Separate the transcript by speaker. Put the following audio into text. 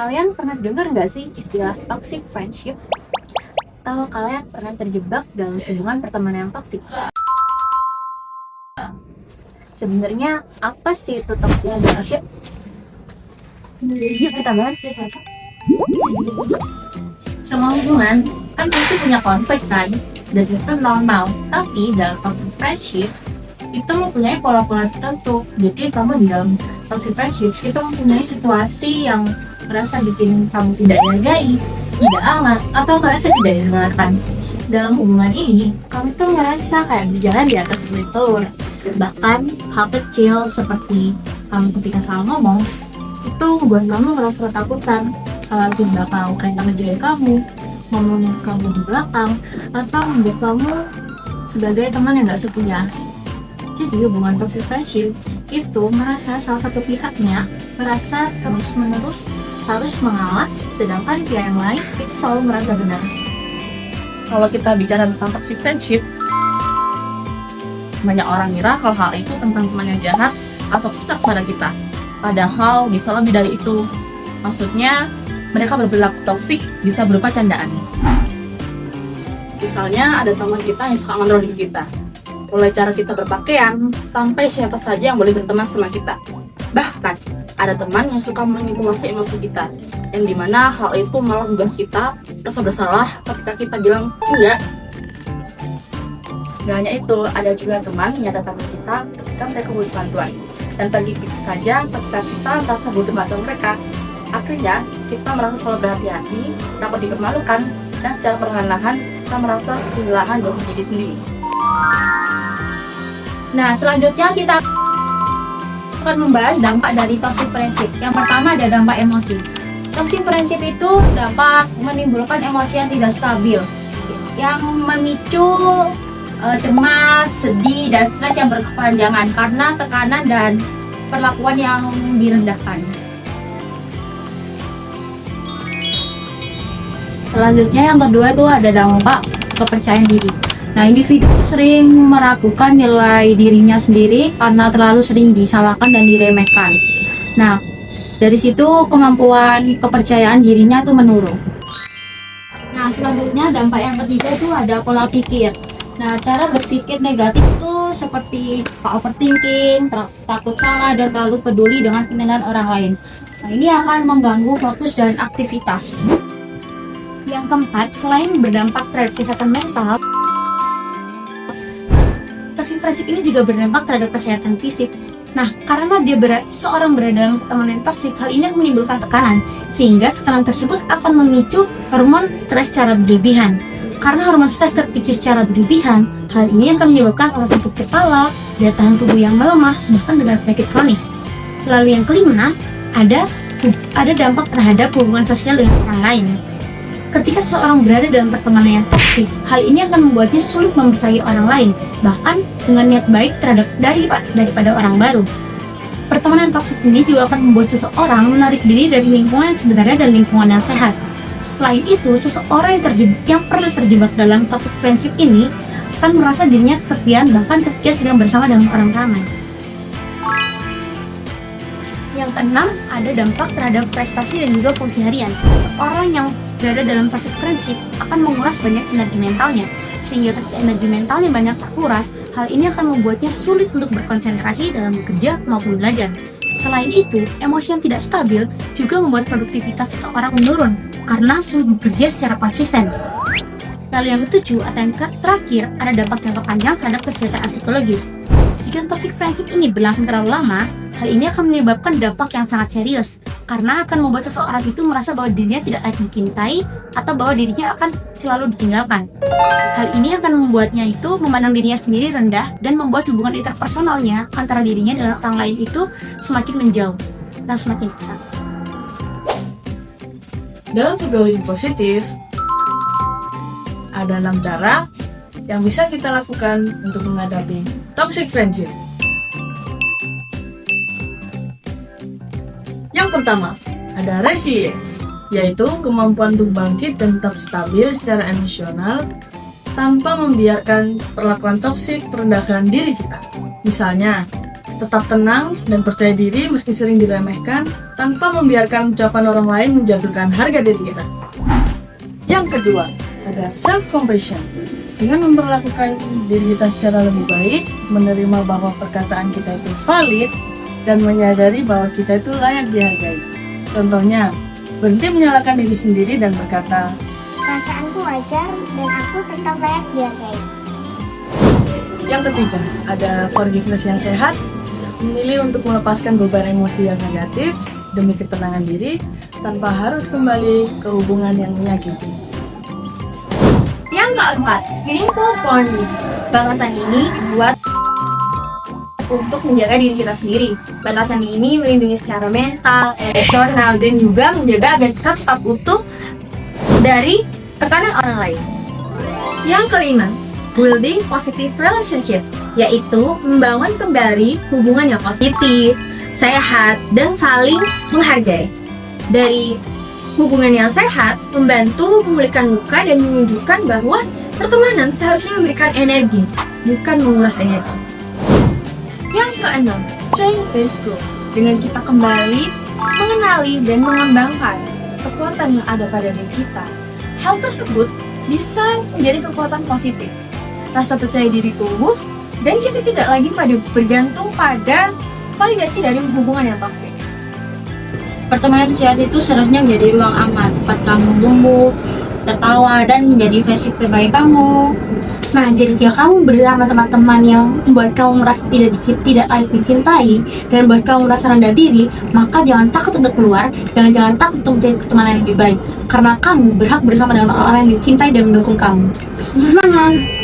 Speaker 1: Kalian pernah dengar nggak sih istilah toxic friendship? Atau kalian pernah terjebak dalam hubungan pertemanan yang toksik? Sebenarnya apa sih itu toxic friendship? Yuk kita bahas. Semua hubungan kan pasti punya konflik kan, dan itu normal. Tapi dalam toxic friendship itu mempunyai pola-pola tertentu. Jadi kamu di dalam toxic friendship itu mempunyai situasi yang merasa bikin kamu tidak dihargai, tidak aman, atau merasa tidak didengarkan. Dalam hubungan ini, kamu tuh merasa kayak berjalan di atas kulit telur. Bahkan hal kecil seperti kamu ketika salah ngomong itu membuat kamu merasa ketakutan. Kalau tidak bakal kayak ngejain kamu, ngomongin kamu di belakang, atau membuat kamu sebagai teman yang gak setia. Jadi hubungan toxic friendship itu merasa salah satu pihaknya merasa terus-menerus harus mengalah, sedangkan pihak yang lain itu selalu merasa benar.
Speaker 2: Kalau kita bicara tentang toxic friendship, banyak orang ngira kalau hal itu tentang teman yang jahat atau rusak pada kita. Padahal bisa lebih dari itu. Maksudnya, mereka berperilaku toksik bisa berupa candaan. Misalnya ada teman kita yang suka ngontrolin kita, mulai cara kita berpakaian sampai siapa saja yang boleh berteman sama kita. Bahkan ada teman yang suka manipulasi emosi kita, yang dimana hal itu malah membuat kita merasa bersalah ketika kita bilang enggak. Gak hanya itu, ada juga teman yang datang ke kita ketika mereka butuh bantuan, dan pergi begitu saja ketika kita merasa butuh bantuan mereka. Akhirnya kita merasa selalu berhati-hati, takut dipermalukan, dan secara perlahan-lahan kita merasa kehilangan jati diri sendiri.
Speaker 1: Nah, selanjutnya kita akan membahas dampak dari toxic friendship. Yang pertama ada dampak emosi. Toxic friendship itu dapat menimbulkan emosi yang tidak stabil, yang memicu cemas, sedih, dan stres yang berkepanjangan karena tekanan dan perlakuan yang direndahkan. Selanjutnya yang kedua itu ada dampak kepercayaan diri. Nah, individu sering meragukan nilai dirinya sendiri karena terlalu sering disalahkan dan diremehkan. Nah, dari situ kemampuan kepercayaan dirinya itu menurun. Nah, selanjutnya dampak yang ketiga itu ada pola pikir. Nah, cara berpikir negatif itu seperti overthinking, takut salah, dan terlalu peduli dengan penilaian orang lain. Nah, ini akan mengganggu fokus dan aktivitas. Yang keempat, selain berdampak terhadap kesehatan mental, toxic friendship ini juga berdampak terhadap kesehatan fisik. Nah, karena seseorang berada dalam pertemanan yang toksik, hal ini akan menimbulkan tekanan, sehingga tekanan tersebut akan memicu hormon stres secara berlebihan. Karena hormon stres terpicu secara berlebihan, hal ini akan menyebabkan rasa sakit kepala, daya tahan tubuh yang melemah, bahkan dengan penyakit kronis. Lalu yang kelima, ada dampak terhadap hubungan sosial dengan orang lain. Ketika seseorang berada dalam pertemanan yang toksik, hal ini akan membuatnya sulit mempercayai orang lain, bahkan dengan niat baik daripada orang baru. Pertemanan toksik ini juga akan membuat seseorang menarik diri dari lingkungan yang sebenarnya dan lingkungan yang sehat. Selain itu, seseorang yang pernah terjebak dalam toxic friendship ini akan merasa dirinya kesepian bahkan ketika sedang bersama dengan orang ramai. Yang keenam, ada dampak terhadap prestasi dan juga fungsi harian. Orang yang berada dalam toxic friendship akan menguras banyak energi mentalnya, sehingga ketika energi mentalnya banyak terkuras, hal ini akan membuatnya sulit untuk berkonsentrasi dalam bekerja maupun belajar. Selain itu, emosi yang tidak stabil juga membuat produktivitas seseorang menurun karena sulit bekerja secara konsisten. Lalu yang ketujuh atau yang terakhir, ada dampak jangka panjang terhadap kesehatan psikologis. Jika toxic friendship ini berlangsung terlalu lama, hal ini akan menyebabkan dampak yang sangat serius, karena akan membuat seseorang itu merasa bahwa dirinya tidak layak dicintai atau bahwa dirinya akan selalu ditinggalkan. Hal ini akan membuatnya itu memandang dirinya sendiri rendah dan membuat hubungan interpersonalnya antara dirinya dan orang lain itu semakin menjauh dan semakin besar.
Speaker 2: Dalam psikologi positif, ada 6 cara yang bisa kita lakukan untuk menghadapi toxic friendship. Yang pertama, ada resilience, yaitu kemampuan untuk bangkit dan tetap stabil secara emosional tanpa membiarkan perlakuan toksik merendahkan diri kita. Misalnya,
Speaker 3: Tetap tenang dan percaya diri meski sering diremehkan, tanpa membiarkan ucapan orang lain menjatuhkan harga diri kita. Yang kedua, ada self-compassion. Dengan memperlakukan diri kita secara lebih baik, menerima bahwa perkataan kita itu valid, dan menyadari bahwa kita itu layak dihargai. Contohnya, berhenti menyalahkan diri sendiri dan berkata,
Speaker 4: Perasaanku wajar dan aku tetap layak dihargai.
Speaker 3: yang ketiga, ada forgiveness yang sehat, memilih untuk melepaskan beban emosi yang negatif demi ketenangan diri tanpa harus kembali ke hubungan yang menyakiti.
Speaker 1: Yang keempat, meaningful boundaries. Batasan ini dibuat untuk menjaga diri kita sendiri. Batasan ini melindungi secara mental, emosional, dan juga menjaga agar kita tetap utuh dari tekanan orang lain. Yang kelima, building positive relationship, yaitu membangun kembali hubungan yang positif, sehat, dan saling menghargai. Dari hubungan yang sehat, membantu memulihkan luka dan menunjukkan bahwa pertemanan seharusnya memberikan energi, bukan menguras energi. Yang keenam, strength-based growth. Dengan kita kembali mengenali dan mengembangkan kekuatan yang ada pada diri kita, hal tersebut bisa menjadi kekuatan positif. Rasa percaya diri tumbuh dan kita tidak lagi bergantung pada validasi dari hubungan yang toksik.
Speaker 5: Pertemanan sehat itu seharusnya menjadi ruang aman, tempat kamu tumbuh, tertawa, dan menjadi versi terbaik kamu.
Speaker 1: Nah, jadi jika kamu bersama teman-teman yang membuat kamu merasa tidak layak dicintai dan membuat kamu merasa rendah diri, maka jangan takut untuk keluar, jangan takut untuk menjadi pertemanan yang lebih baik, karena kamu berhak bersama dengan orang-orang yang dicintai dan mendukung kamu. Semangat!